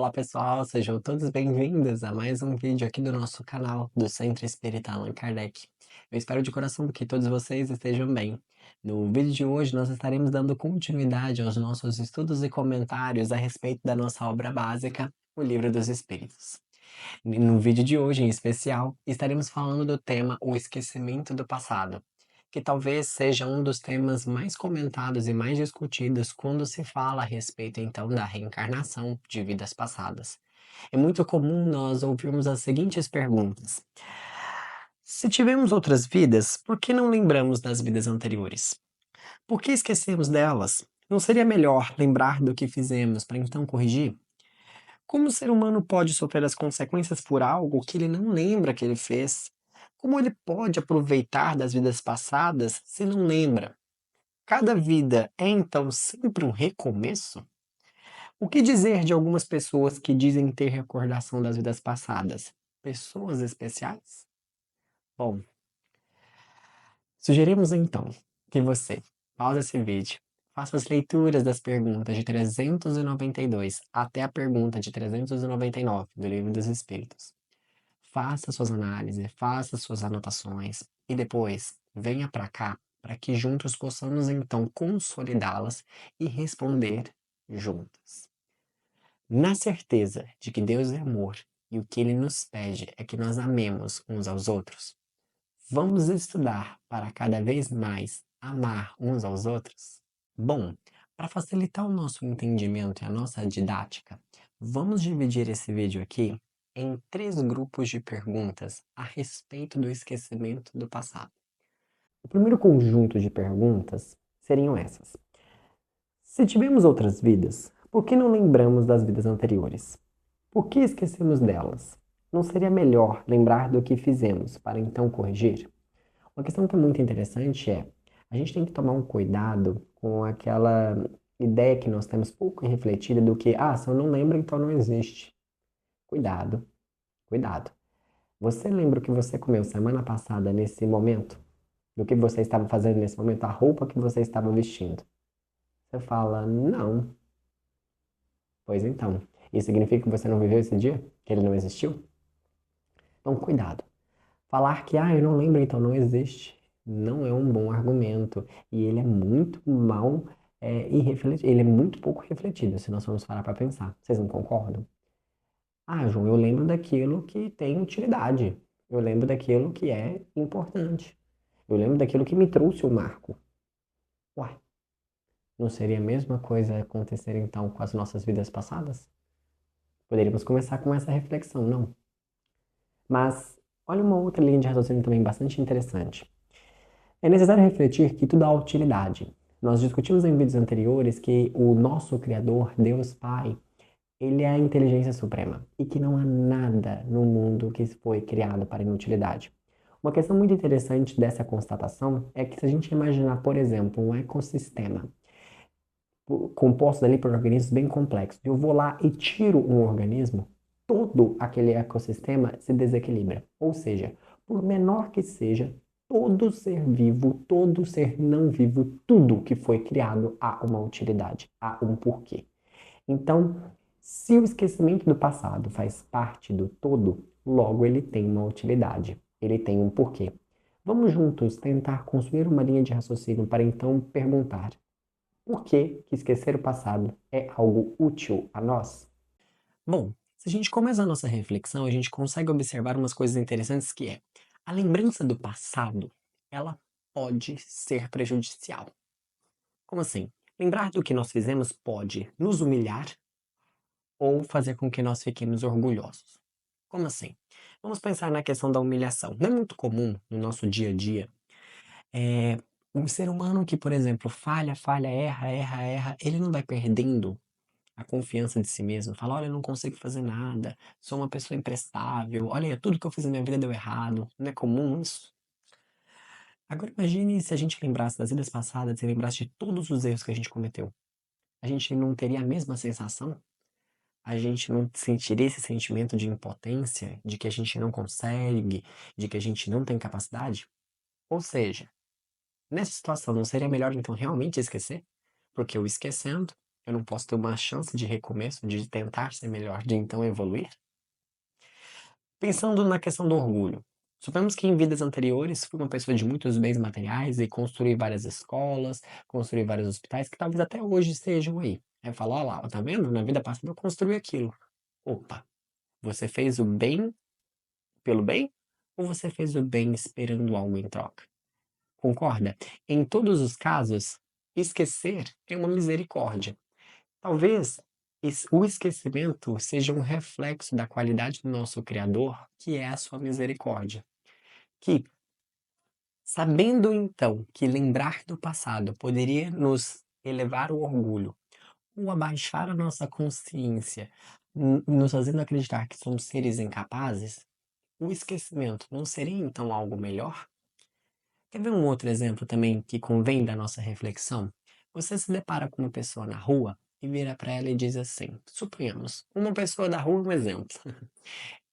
Olá pessoal, sejam todos bem-vindos a mais um vídeo aqui do nosso canal do Centro Espírita Allan Kardec. Eu espero de coração que todos vocês estejam bem. No vídeo de hoje nós estaremos dando continuidade aos nossos estudos e comentários a respeito da nossa obra básica, o Livro dos Espíritos. No vídeo de hoje, em especial, estaremos falando do tema o esquecimento do passado, que talvez seja um dos temas mais comentados e mais discutidos quando se fala a respeito então da reencarnação de vidas passadas. É muito comum nós ouvirmos as seguintes perguntas: se tivemos outras vidas, por que não lembramos das vidas anteriores? Por que esquecemos delas? Não seria melhor lembrar do que fizemos para então corrigir? Como o ser humano pode sofrer as consequências por algo que ele não lembra que ele fez? Como ele pode aproveitar das vidas passadas se não lembra? Cada vida é então sempre um recomeço? O que dizer de algumas pessoas que dizem ter recordação das vidas passadas? Pessoas especiais? Bom, sugerimos então que você pause esse vídeo, faça as leituras das perguntas de 392 até a pergunta de 399 do Livro dos Espíritos. Faça suas análises, faça suas anotações e depois venha para cá para que juntos possamos então consolidá-las e responder juntos. Na certeza de que Deus é amor e o que Ele nos pede é que nós amemos uns aos outros, vamos estudar para cada vez mais amar uns aos outros? Bom, para facilitar o nosso entendimento e a nossa didática, vamos dividir esse vídeo aqui em três grupos de perguntas a respeito do esquecimento do passado. O primeiro conjunto de perguntas seriam essas: se tivemos outras vidas, por que não lembramos das vidas anteriores? Por que esquecemos delas? Não seria melhor lembrar do que fizemos para então corrigir? Uma questão que é muito interessante é, a gente tem que tomar um cuidado com aquela ideia que nós temos pouco refletida do que, se eu não lembro, então não existe. Cuidado, cuidado. Você lembra o que você comeu semana passada nesse momento? Do que você estava fazendo nesse momento? A roupa que você estava vestindo? Você fala, não. Pois então, isso significa que você não viveu esse dia? Que ele não existiu? Então, cuidado. Falar que, eu não lembro, então não existe, não é um bom argumento. E ele é muito mal irrefletido, ele é muito pouco refletido, se nós formos parar para pensar. Vocês não concordam? João, eu lembro daquilo que tem utilidade. Eu lembro daquilo que é importante. Eu lembro daquilo que me trouxe o marco. Uai, não seria a mesma coisa acontecer então com as nossas vidas passadas? Poderíamos começar com essa reflexão, não? Mas olha uma outra linha de raciocínio também bastante interessante. É necessário refletir que tudo há utilidade. Nós discutimos em vídeos anteriores que o nosso Criador, Deus Pai, ele é a inteligência suprema e que não há nada no mundo que foi criado para inutilidade. Uma questão muito interessante dessa constatação é que se a gente imaginar, por exemplo, um ecossistema composto ali por organismos bem complexos, eu vou lá e tiro um organismo, todo aquele ecossistema se desequilibra. Ou seja, por menor que seja, todo ser vivo, todo ser não vivo, tudo que foi criado há uma utilidade, há um porquê. Então, se o esquecimento do passado faz parte do todo, logo ele tem uma utilidade, ele tem um porquê. Vamos juntos tentar construir uma linha de raciocínio para então perguntar: por que esquecer o passado é algo útil a nós? Bom, se a gente começa a nossa reflexão, a gente consegue observar umas coisas interessantes que é, a lembrança do passado, ela pode ser prejudicial. Como assim? Lembrar do que nós fizemos pode nos humilhar ou fazer com que nós fiquemos orgulhosos. Como assim? Vamos pensar na questão da humilhação. Não é muito comum no nosso dia a dia um ser humano que, por exemplo, falha, erra, ele não vai perdendo a confiança de si mesmo, fala, olha, eu não consigo fazer nada, sou uma pessoa imprestável, olha, tudo que eu fiz na minha vida deu errado, não é comum isso? Agora imagine se a gente lembrasse das vidas passadas e lembrasse de todos os erros que a gente cometeu. A gente não teria a mesma sensação? A gente não sentiria esse sentimento de impotência, de que a gente não consegue, de que a gente não tem capacidade? Ou seja, nessa situação não seria melhor então realmente esquecer? Porque eu esquecendo, Eu não posso ter uma chance de recomeço, de tentar ser melhor, de então evoluir? Pensando na questão do orgulho. Suponhamos que em vidas anteriores fui uma pessoa de muitos bens materiais e construí várias escolas, construí vários hospitais que talvez até hoje estejam aí. Aí eu falo, ó lá, tá vendo? Na vida passada eu construí aquilo. Opa, você fez o bem pelo bem? Ou você fez o bem esperando algo em troca? Concorda? Em todos os casos, esquecer é uma misericórdia. Talvez o esquecimento seja um reflexo da qualidade do nosso Criador, que é a sua misericórdia. Que, sabendo então que lembrar do passado poderia nos elevar o orgulho, ou abaixar a nossa consciência, nos fazendo acreditar que somos seres incapazes, o esquecimento não seria então algo melhor? Quer ver um outro exemplo também que convém da nossa reflexão? Você se depara com uma pessoa na rua e vira para ela e diz assim: suponhamos, uma pessoa da rua, um exemplo.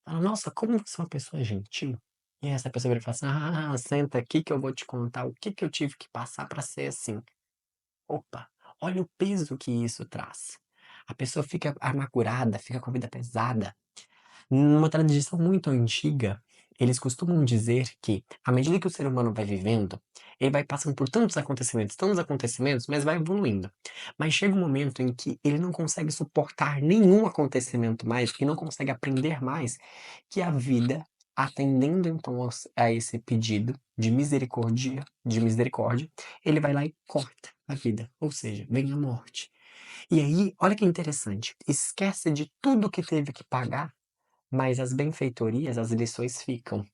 Fala, nossa, como você é uma pessoa gentil. E essa pessoa vira e fala assim: senta aqui que eu vou te contar o que que eu tive que passar para ser assim. Opa, olha o peso que isso traz. A pessoa fica amargurada, fica com a vida pesada. Numa tradição muito antiga, eles costumam dizer que, à medida que o ser humano vai vivendo, ele vai passando por tantos acontecimentos, mas vai evoluindo. Mas chega um momento em que ele não consegue suportar nenhum acontecimento mais, que não consegue aprender mais, que a vida, atendendo então a esse pedido de misericórdia, ele vai lá e corta a vida, ou seja, vem a morte. E aí, olha que interessante, esquece de tudo que teve que pagar, mas as benfeitorias, as lições ficam.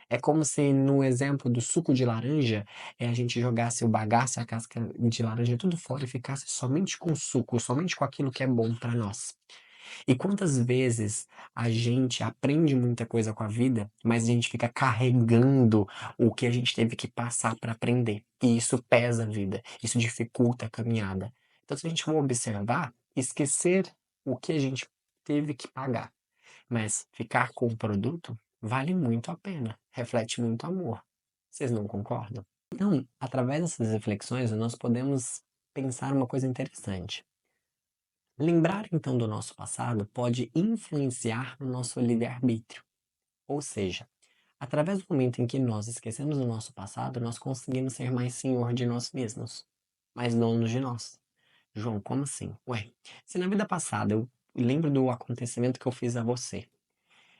É como se no exemplo do suco de laranja, a gente jogasse o bagaço, a casca de laranja tudo fora e ficasse somente com o suco, somente com aquilo que é bom para nós. E quantas vezes a gente aprende muita coisa com a vida, mas a gente fica carregando o que a gente teve que passar para aprender. E isso pesa a vida, isso dificulta a caminhada. Então, se a gente for observar, esquecer o que a gente teve que pagar, mas ficar com o produto vale muito a pena, reflete muito amor. Vocês não concordam? Então, através dessas reflexões, nós podemos pensar uma coisa interessante. Lembrar então do nosso passado pode influenciar no nosso livre-arbítrio. Ou seja, através do momento em que nós esquecemos do nosso passado, nós conseguimos ser mais senhor de nós mesmos, mais donos de nós. João, como assim? Ué, se na vida passada eu lembro do acontecimento que eu fiz a você,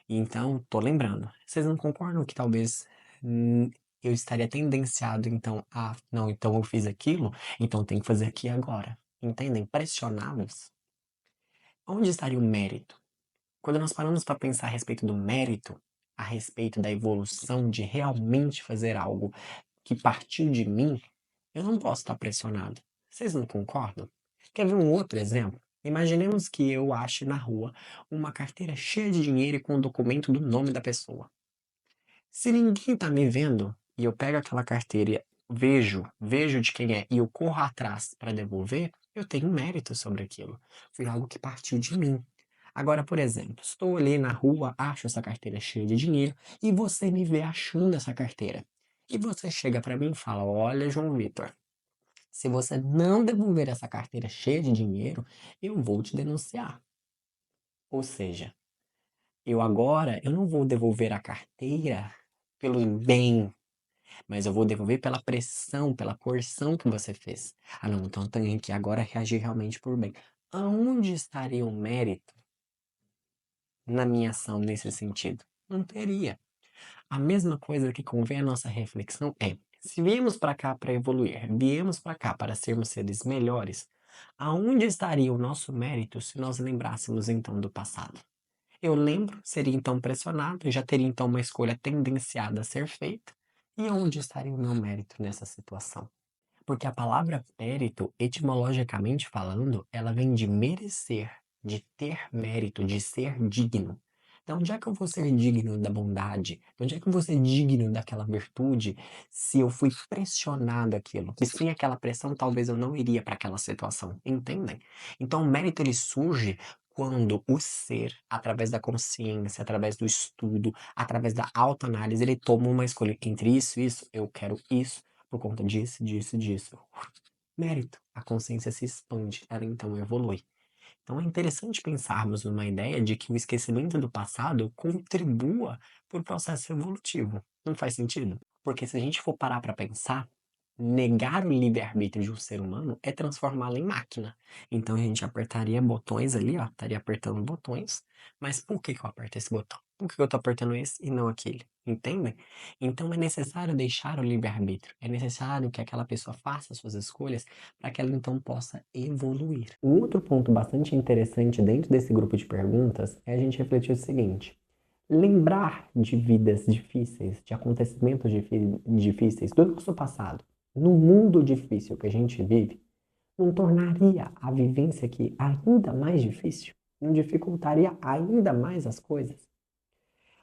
então tô lembrando. Vocês não concordam que talvez hum, eu estaria tendenciado então a, não, então eu fiz aquilo, então tem que fazer aqui agora. Entendem? Pressionados. Onde estaria o mérito? Quando nós paramos para pensar a respeito do mérito, a respeito da evolução de realmente fazer algo que partiu de mim, eu não posso estar pressionado. Vocês não concordam? Quer ver um outro exemplo? Imaginemos que eu ache na rua uma carteira cheia de dinheiro e com o documento do nome da pessoa. Se ninguém tá me vendo e eu pego aquela carteira e vejo de quem é e eu corro atrás para devolver, eu tenho mérito sobre aquilo. Foi algo que partiu de mim. Agora, por exemplo, estou ali na rua, acho essa carteira cheia de dinheiro e você me vê achando essa carteira. E você chega para mim e fala: Olha, João Vitor, se você não devolver essa carteira cheia de dinheiro, eu vou te denunciar. Ou seja, eu não vou devolver a carteira pelo bem, mas eu vou devolver pela pressão, pela coerção que você fez. Ah, não, então tenho que agora reagir realmente por bem. Aonde estaria o mérito na minha ação nesse sentido? Não teria. A mesma coisa que convém à nossa reflexão é: se viemos para cá para evoluir, viemos para cá para sermos seres melhores, aonde estaria o nosso mérito se nós lembrássemos então do passado? Eu lembro, seria então pressionado, já teria então uma escolha tendenciada a ser feita. E onde estaria o meu mérito nessa situação? Porque a palavra mérito, etimologicamente falando, ela vem de merecer, de ter mérito, de ser digno. Então, onde é que eu vou ser digno da bondade? Onde é que eu vou ser digno daquela virtude se eu fui pressionado aquilo? E sem aquela pressão, talvez eu não iria para aquela situação. Entendem? Então, o mérito ele surge quando o ser, através da consciência, através do estudo, através da autoanálise, ele toma uma escolha entre isso e isso. Eu quero isso por conta disso, disso, disso. mérito. A consciência se expande, ela então evolui. Então é interessante pensarmos numa ideia de que o esquecimento do passado contribua para o processo evolutivo. Não faz sentido? Porque se a gente for parar para pensar, negar o livre-arbítrio de um ser humano é transformá-lo em máquina. Então a gente apertaria botões ali, ó, estaria apertando botões, mas por que que eu aperto esse botão? Por que eu tô apertando esse e não aquele? Entendem? Então é necessário deixar o livre-arbítrio, é necessário que aquela pessoa faça suas escolhas para que ela então possa evoluir. Um outro ponto bastante interessante dentro desse grupo de perguntas é a gente refletir o seguinte: lembrar de vidas difíceis, de acontecimentos difíceis do nosso passado, no mundo difícil que a gente vive, não tornaria a vivência aqui ainda mais difícil? Não dificultaria ainda mais as coisas?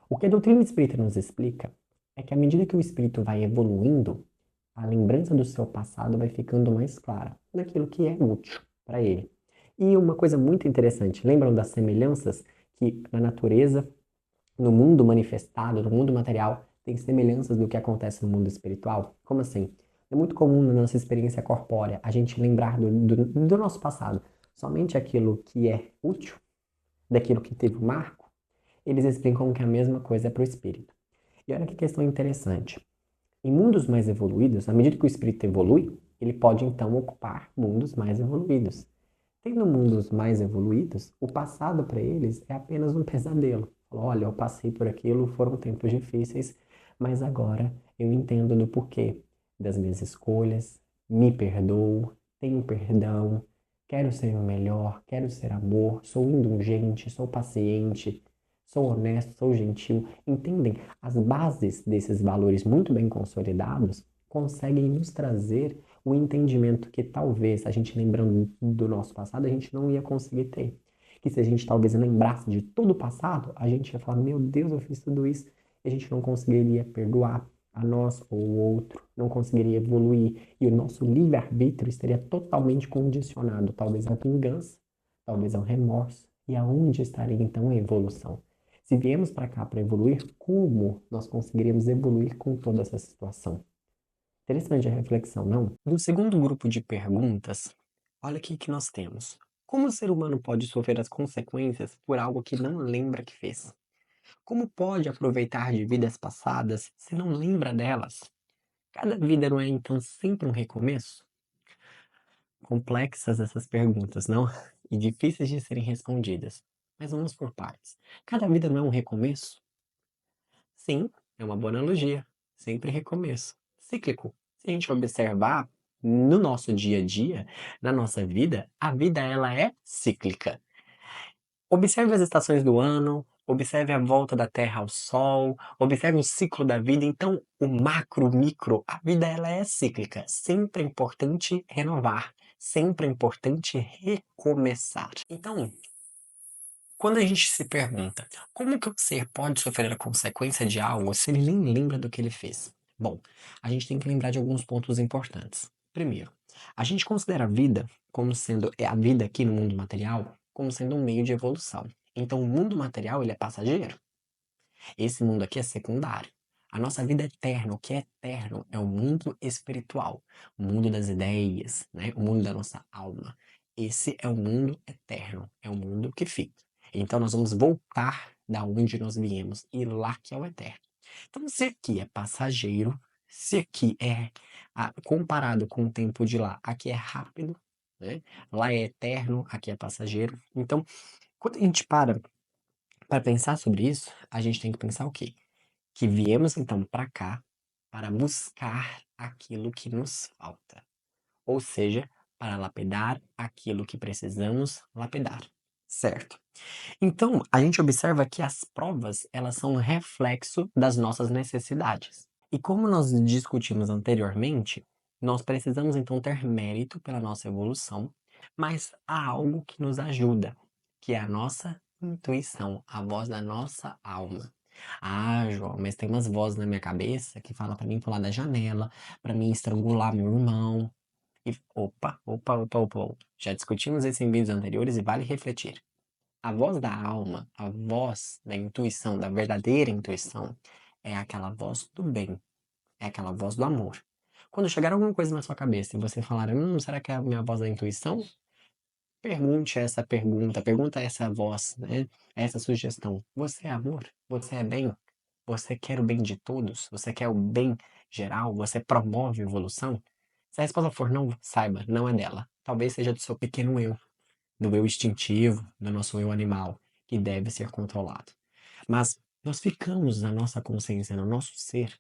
O que a doutrina espírita nos explica é que à medida que o espírito vai evoluindo, a lembrança do seu passado vai ficando mais clara naquilo que é útil para ele. E uma coisa muito interessante, lembram das semelhanças que na natureza, no mundo manifestado, no mundo material, tem semelhanças do que acontece no mundo espiritual? Como assim? É muito comum na nossa experiência corpórea a gente lembrar do nosso passado somente aquilo que é útil, daquilo que teve o marco. Eles explicam que a mesma coisa é para o espírito. E olha que questão interessante. Em mundos mais evoluídos, à medida que o espírito evolui, ele pode então ocupar mundos mais evoluídos. Tendo mundos mais evoluídos, o passado para eles é apenas um pesadelo. Olha, eu passei por aquilo, foram tempos difíceis, mas agora eu entendo do porquê das minhas escolhas, me perdoo, tenho perdão, quero ser o melhor, quero ser amor, sou indulgente, sou paciente, sou honesto, sou gentil. Entendem? As bases desses valores muito bem consolidados conseguem nos trazer o entendimento que talvez a gente lembrando do nosso passado, a gente não ia conseguir ter. Que se a gente talvez lembrasse de todo o passado, a gente ia falar, meu Deus, eu fiz tudo isso, e a gente não conseguiria perdoar a nós ou o outro, não conseguiria evoluir, e o nosso livre-arbítrio estaria totalmente condicionado, talvez à vingança, talvez ao remorso, e aonde estaria então a evolução? Se viemos para cá para evoluir, como nós conseguiríamos evoluir com toda essa situação? Interessante a reflexão, não? No segundo grupo de perguntas, olha aqui que nós temos. Como o ser humano pode sofrer as consequências por algo que não lembra que fez? Como pode aproveitar de vidas passadas se não lembra delas? Cada vida não é então sempre um recomeço? Complexas essas perguntas, não? E difíceis de serem respondidas. Mas vamos por partes. Cada vida não é um recomeço? Sim, é uma boa analogia. Sempre recomeço. Cíclico. Se a gente observar no nosso dia a dia, na nossa vida, a vida ela é cíclica. Observe as estações do ano, observe a volta da Terra ao Sol, observe o ciclo da vida. Então, o macro, o micro, a vida ela é cíclica. Sempre é importante renovar, sempre é importante recomeçar. Então, quando a gente se pergunta como que o ser pode sofrer a consequência de algo se ele nem lembra do que ele fez? Bom, a gente tem que lembrar de alguns pontos importantes. Primeiro, a gente considera a vida como sendo a vida aqui no mundo material como sendo um meio de evolução. Então, o mundo material ele é passageiro. Esse mundo aqui é secundário. A nossa vida é eterna, o que é eterno é o mundo espiritual, o mundo das ideias, né? O mundo da nossa alma. Esse é o mundo eterno, é o mundo que fica. Então nós vamos voltar da onde nós viemos e lá que é o eterno. Então se aqui é passageiro, se aqui é comparado com o tempo de lá, aqui é rápido, né? Lá é eterno, aqui é passageiro. Então, quando a gente para pensar sobre isso, a gente tem que pensar o quê? Que viemos então para cá para buscar aquilo que nos falta, ou seja, para lapidar aquilo que precisamos lapidar, certo? Então, a gente observa que as provas, elas são um reflexo das nossas necessidades. E como nós discutimos anteriormente, nós precisamos então ter mérito pela nossa evolução, mas há algo que nos ajuda, que é a nossa intuição, a voz da nossa alma. Ah, João, mas tem umas vozes na minha cabeça que falam para mim pular da janela, para mim estrangular meu irmão. E opa. Já discutimos isso em vídeos anteriores e vale refletir. A voz da alma, a voz da intuição, da verdadeira intuição, é aquela voz do bem, é aquela voz do amor. Quando chegar alguma coisa na sua cabeça e você falar, será que é a minha voz da intuição? Pergunte essa pergunta, pergunta essa voz, né? Essa sugestão. Você é amor? Você é bem? Você quer o bem de todos? Você quer o bem geral? Você promove evolução? Se a resposta for não, saiba, não é dela. Talvez seja do seu pequeno eu, do eu instintivo, do nosso eu animal, que deve ser controlado. Mas nós ficamos na nossa consciência, no nosso ser,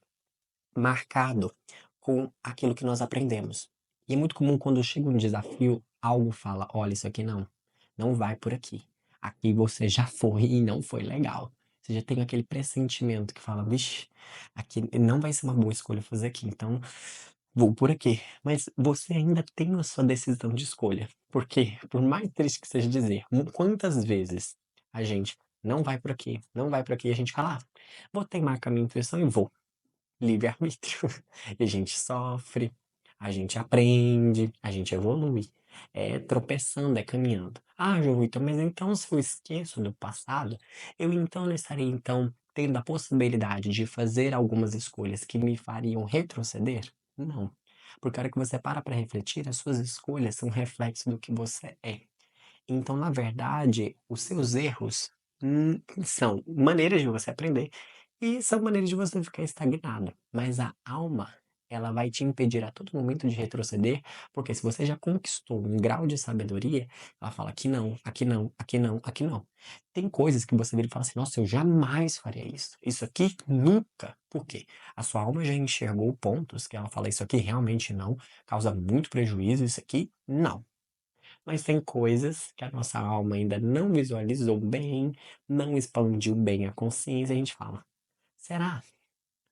marcado com aquilo que nós aprendemos. E é muito comum quando chega um desafio, algo fala: olha, isso aqui não vai por aqui. Aqui você já foi e não foi legal. Você já tem aquele pressentimento que fala: vixe, aqui não vai ser uma boa escolha fazer aqui, então vou por aqui. Mas você ainda tem a sua decisão de escolha. Porque, por mais triste que seja dizer, quantas vezes a gente não vai por aqui, não vai por aqui, e a gente fala: vou teimar com a minha intuição e vou livre-arbítrio. E a gente sofre, a gente aprende, a gente evolui. É tropeçando, é caminhando. Ah, João Vitor, mas então se eu esqueço do passado, eu então não estaria então tendo a possibilidade de fazer algumas escolhas que me fariam retroceder? Não. Porque a hora que você para refletir, as suas escolhas são reflexo do que você é. Então, na verdade, os seus erros, são maneiras de você aprender e são maneiras de você ficar estagnado. Mas a alma, ela vai te impedir a todo momento de retroceder, porque se você já conquistou um grau de sabedoria, ela fala aqui não, aqui não, aqui não, aqui não. Tem coisas que você vira e fala assim, nossa, eu jamais faria isso. Isso aqui nunca. Por quê? A sua alma já enxergou pontos que ela fala, isso aqui realmente não, causa muito prejuízo, isso aqui não. Mas tem coisas que a nossa alma ainda não visualizou bem, não expandiu bem a consciência, e a gente fala: será?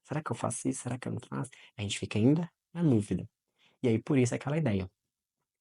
Será que eu faço isso? Será que eu não faço? A gente fica ainda na dúvida. E aí, por isso, aquela ideia.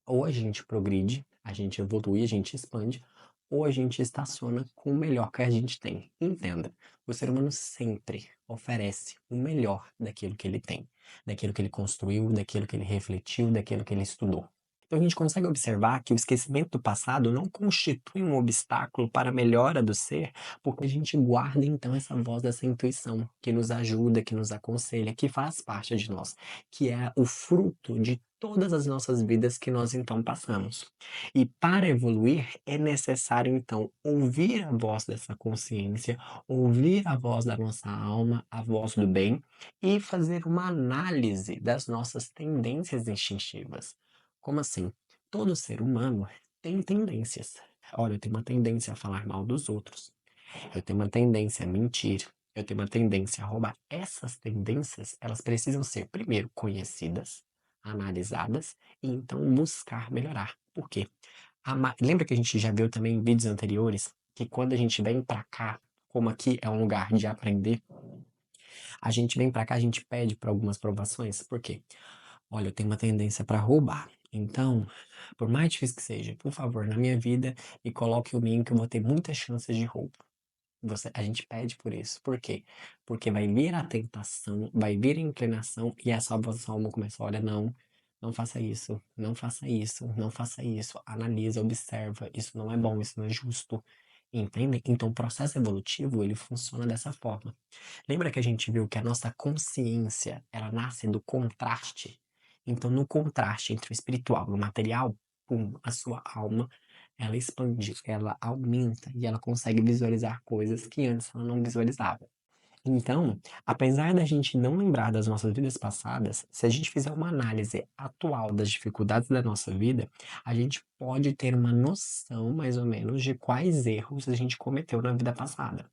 Ou a gente progride, a gente evolui, a gente expande, ou a gente estaciona com o melhor que a gente tem. Entenda, o ser humano sempre oferece o melhor daquilo que ele tem, daquilo que ele construiu, daquilo que ele refletiu, daquilo que ele estudou. Então a gente consegue observar que o esquecimento do passado não constitui um obstáculo para a melhora do ser, porque a gente guarda então essa voz dessa intuição que nos ajuda, que nos aconselha, que faz parte de nós, que é o fruto de todas as nossas vidas que nós então passamos. E para evoluir é necessário então ouvir a voz dessa consciência, ouvir a voz da nossa alma, a voz do bem e fazer uma análise das nossas tendências instintivas. Como assim? Todo ser humano tem tendências. Olha, eu tenho uma tendência a falar mal dos outros. Eu tenho uma tendência a mentir. Eu tenho uma tendência a roubar. Essas tendências, elas precisam ser, primeiro, conhecidas, analisadas e então buscar melhorar. Por quê? Lembra que a gente já viu também em vídeos anteriores que quando a gente vem pra cá, como aqui é um lugar de aprender, a gente vem pra cá, a gente pede para algumas provações. Por quê? Olha, eu tenho uma tendência para roubar. Então, por mais difícil que seja, por favor, na minha vida, me coloque o mínimo que eu vou ter muitas chances de roubo. A gente pede por isso. Por quê? Porque vai vir a tentação, vai vir a inclinação e a sua alma começa, olha, não, não faça isso, não faça isso, não faça isso. Analisa, observa, isso não é bom, isso não é justo. Entende? Então, o processo evolutivo, ele funciona dessa forma. Lembra que a gente viu que a nossa consciência, ela nasce do contraste? Então, no contraste entre o espiritual e o material, a sua alma, ela expande, ela aumenta e ela consegue visualizar coisas que antes ela não visualizava. Então, apesar da gente não lembrar das nossas vidas passadas, se a gente fizer uma análise atual das dificuldades da nossa vida, a gente pode ter uma noção, mais ou menos, de quais erros a gente cometeu na vida passada.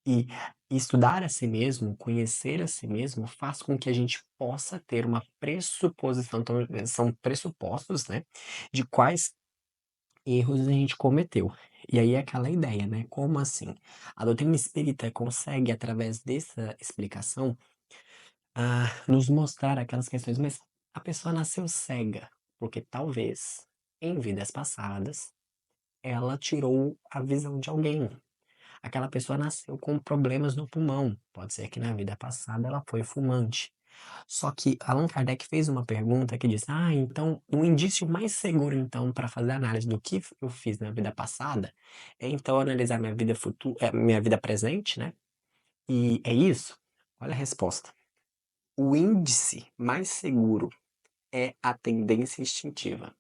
E estudar a si mesmo, conhecer a si mesmo, faz com que a gente possa ter uma pressuposição, então, são pressupostos, né, de quais erros a gente cometeu. E aí é aquela ideia, né? Como assim? A doutrina espírita consegue, através dessa explicação, nos mostrar aquelas questões, mas a pessoa nasceu cega, porque talvez, em vidas passadas, ela tirou a visão de alguém. Aquela pessoa nasceu com problemas no pulmão. Pode ser que na vida passada ela foi fumante. Só que Allan Kardec fez uma pergunta que diz: então o indício mais seguro então para fazer análise do que eu fiz na vida passada é então analisar minha vida futura, minha vida presente, né? E é isso? Olha a resposta. O índice mais seguro é a tendência instintiva.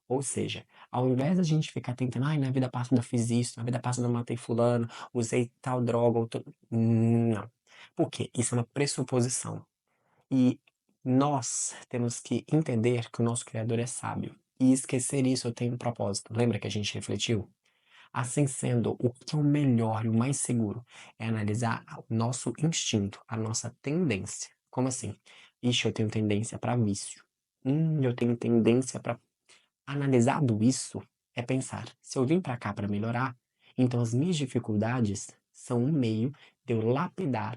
Ou seja, ao invés da gente ficar tentando, ai, na vida passada eu fiz isso, na vida passada eu matei fulano, usei tal droga, não. Por quê? Isso é uma pressuposição. E nós temos que entender que o nosso Criador é sábio. E esquecer isso eu tenho um propósito. Lembra que a gente refletiu? Assim sendo, o que é o melhor e o mais seguro é analisar o nosso instinto, a nossa tendência. Como assim? Ixi, eu tenho tendência para vício. Eu tenho tendência para. Analisado isso, é pensar: se eu vim para cá para melhorar, então as minhas dificuldades são um meio de eu lapidar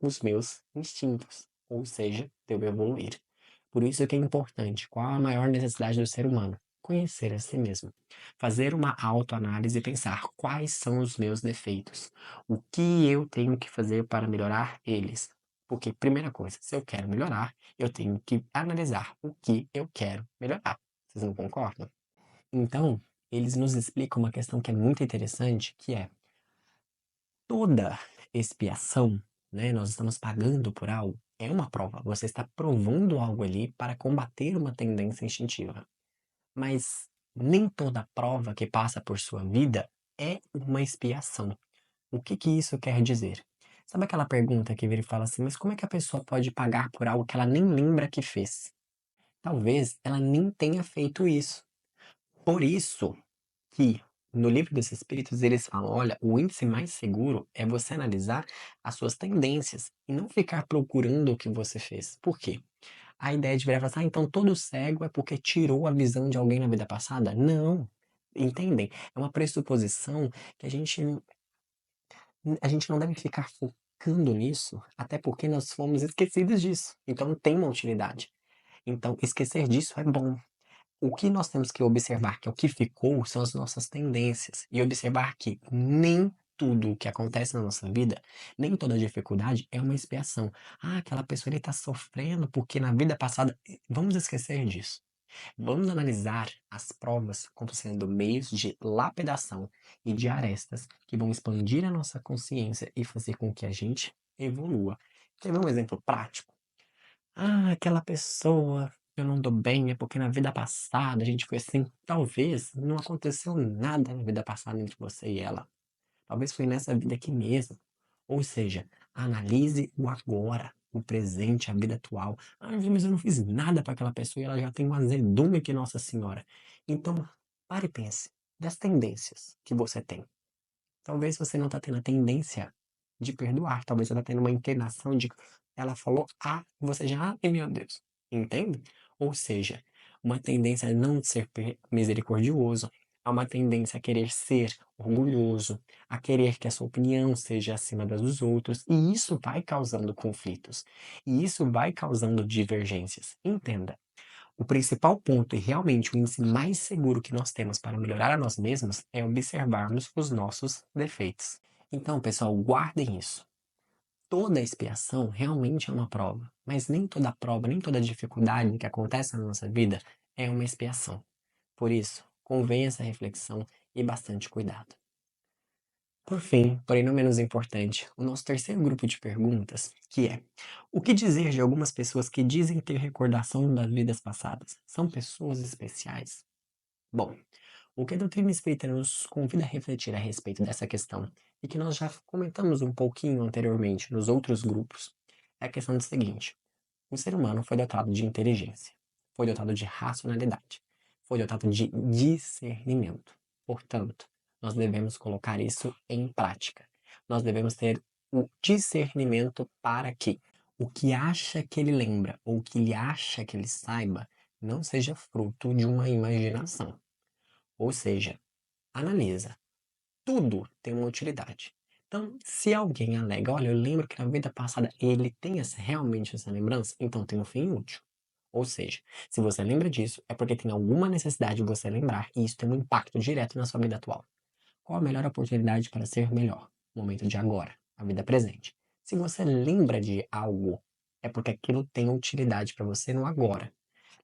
os meus instintos, ou seja, de eu evoluir. Por isso que é importante, qual a maior necessidade do ser humano? Conhecer a si mesmo. Fazer uma autoanálise e pensar quais são os meus defeitos. O que eu tenho que fazer para melhorar eles? Porque, primeira coisa, se eu quero melhorar, eu tenho que analisar o que eu quero melhorar. Vocês não concordam? Então, eles nos explicam uma questão que é muito interessante, que é toda expiação, né? Nós estamos pagando por algo, é uma prova. Você está provando algo ali para combater uma tendência instintiva. Mas nem toda prova que passa por sua vida é uma expiação. O que que isso quer dizer? Sabe aquela pergunta que vira e fala assim, mas como é que a pessoa pode pagar por algo que ela nem lembra que fez? Talvez ela nem tenha feito isso. Por isso que no livro dos espíritos eles falam, olha, o índice mais seguro é você analisar as suas tendências e não ficar procurando o que você fez. Por quê? A ideia de virar e falar assim, então todo cego é porque tirou a visão de alguém na vida passada? Não. Entendem? É uma pressuposição que a gente não deve ficar focando nisso, até porque nós fomos esquecidos disso. Então tem uma utilidade. Então esquecer disso é bom. O que nós temos que observar, que é o que ficou, são as nossas tendências. E observar que nem tudo o que acontece na nossa vida, nem toda dificuldade é uma expiação. Ah, aquela pessoa está sofrendo porque na vida passada. Vamos esquecer disso. Vamos analisar as provas como sendo meios de lapidação e de arestas que vão expandir a nossa consciência e fazer com que a gente evolua. Quer ver um exemplo prático? Ah, aquela pessoa, eu não dou bem, é porque na vida passada a gente foi assim. Talvez não aconteceu nada na vida passada entre você e ela. Talvez foi nessa vida aqui mesmo. Ou seja, analise o agora, o presente, a vida atual. Ah, mas eu não fiz nada para aquela pessoa e ela já tem um azedume que Nossa Senhora. Então, pare e pense das tendências que você tem. Talvez você não tá tendo a tendência de perdoar, talvez você tá tendo uma inclinação de ela falou A, você já, ai meu Deus, entende? Ou seja, uma tendência a não ser misericordioso, há uma tendência a querer ser orgulhoso, a querer que a sua opinião seja acima das dos outros, e isso vai causando conflitos, e isso vai causando divergências. Entenda, o principal ponto e realmente o índice mais seguro que nós temos para melhorar a nós mesmos é observarmos os nossos defeitos. Então, pessoal, guardem isso. Toda expiação realmente é uma prova, mas nem toda prova, nem toda dificuldade que acontece na nossa vida é uma expiação. Por isso, convém essa reflexão e bastante cuidado. Por fim, porém não menos importante, o nosso terceiro grupo de perguntas, que é: o que dizer de algumas pessoas que dizem ter recordação das vidas passadas? São pessoas especiais? Bom, o que a doutrina espírita nos convida a refletir a respeito dessa questão, e que nós já comentamos um pouquinho anteriormente nos outros grupos, é a questão do seguinte: o ser humano foi dotado de inteligência, foi dotado de racionalidade, foi dotado de discernimento. Portanto, nós devemos colocar isso em prática. Nós devemos ter o discernimento para que o que acha que ele lembra ou o que ele acha que ele saiba não seja fruto de uma imaginação. Ou seja, analisa. Tudo tem uma utilidade. Então, se alguém alega, olha, eu lembro que na vida passada ele tem realmente essa lembrança, então tem um fim útil. Ou seja, se você lembra disso, é porque tem alguma necessidade de você lembrar e isso tem um impacto direto na sua vida atual. Qual a melhor oportunidade para ser melhor? O momento de agora, a vida presente. Se você lembra de algo, é porque aquilo tem utilidade para você no agora.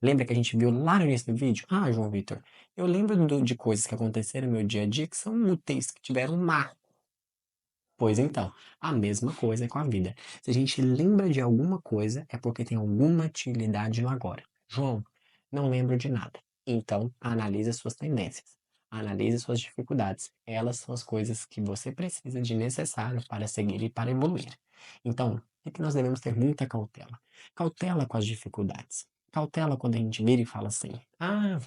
Lembra que a gente viu lá no início do vídeo? Ah, João Vitor, eu lembro de coisas que aconteceram no meu dia a dia que são úteis, que tiveram um marco. Pois então, a mesma coisa é com a vida. Se a gente lembra de alguma coisa, é porque tem alguma utilidade no agora. João, não lembro de nada. Então, analise suas tendências. Analise suas dificuldades. Elas são as coisas que você precisa de necessário para seguir e para evoluir. Então, é que nós devemos ter muita cautela. Cautela com as dificuldades. Cautela quando a gente vira e fala assim: ah,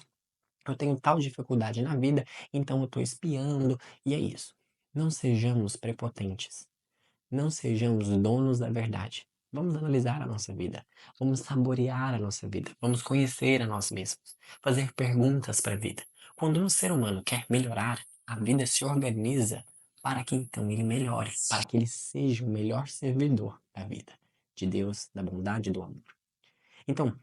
eu tenho tal dificuldade na vida, então eu estou espiando, e é isso. Não sejamos prepotentes. Não sejamos donos da verdade. Vamos analisar a nossa vida. Vamos saborear a nossa vida. Vamos conhecer a nós mesmos. Fazer perguntas para a vida. Quando um ser humano quer melhorar, a vida se organiza para que então ele melhore, para que ele seja o melhor servidor da vida, de Deus, da bondade e do amor. Então,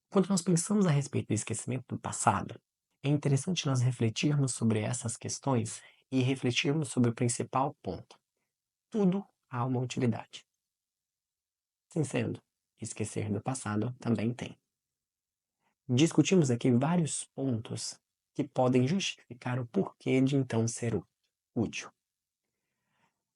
quando nós pensamos a respeito do esquecimento do passado, é interessante nós refletirmos sobre essas questões e refletirmos sobre o principal ponto. Tudo há uma utilidade. Assim sendo, esquecer do passado também tem. Discutimos aqui vários pontos que podem justificar o porquê de então ser útil.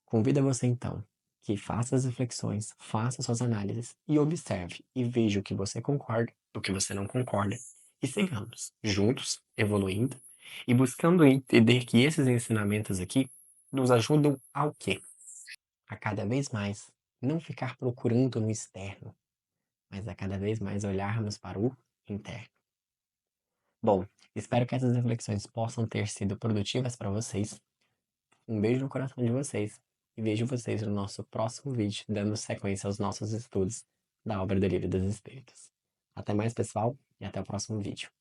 Convido você então que faça as reflexões, faça suas análises e observe e veja o que você concorda, o que você não concorda e sigamos juntos, evoluindo e buscando entender que esses ensinamentos aqui nos ajudam ao quê? A cada vez mais não ficar procurando no externo, mas a cada vez mais olharmos para o interno. Bom, espero que essas reflexões possam ter sido produtivas para vocês. Um beijo no coração de vocês e vejo vocês no nosso próximo vídeo, dando sequência aos nossos estudos da obra do Livro dos Espíritos. Até mais, pessoal, e até o próximo vídeo.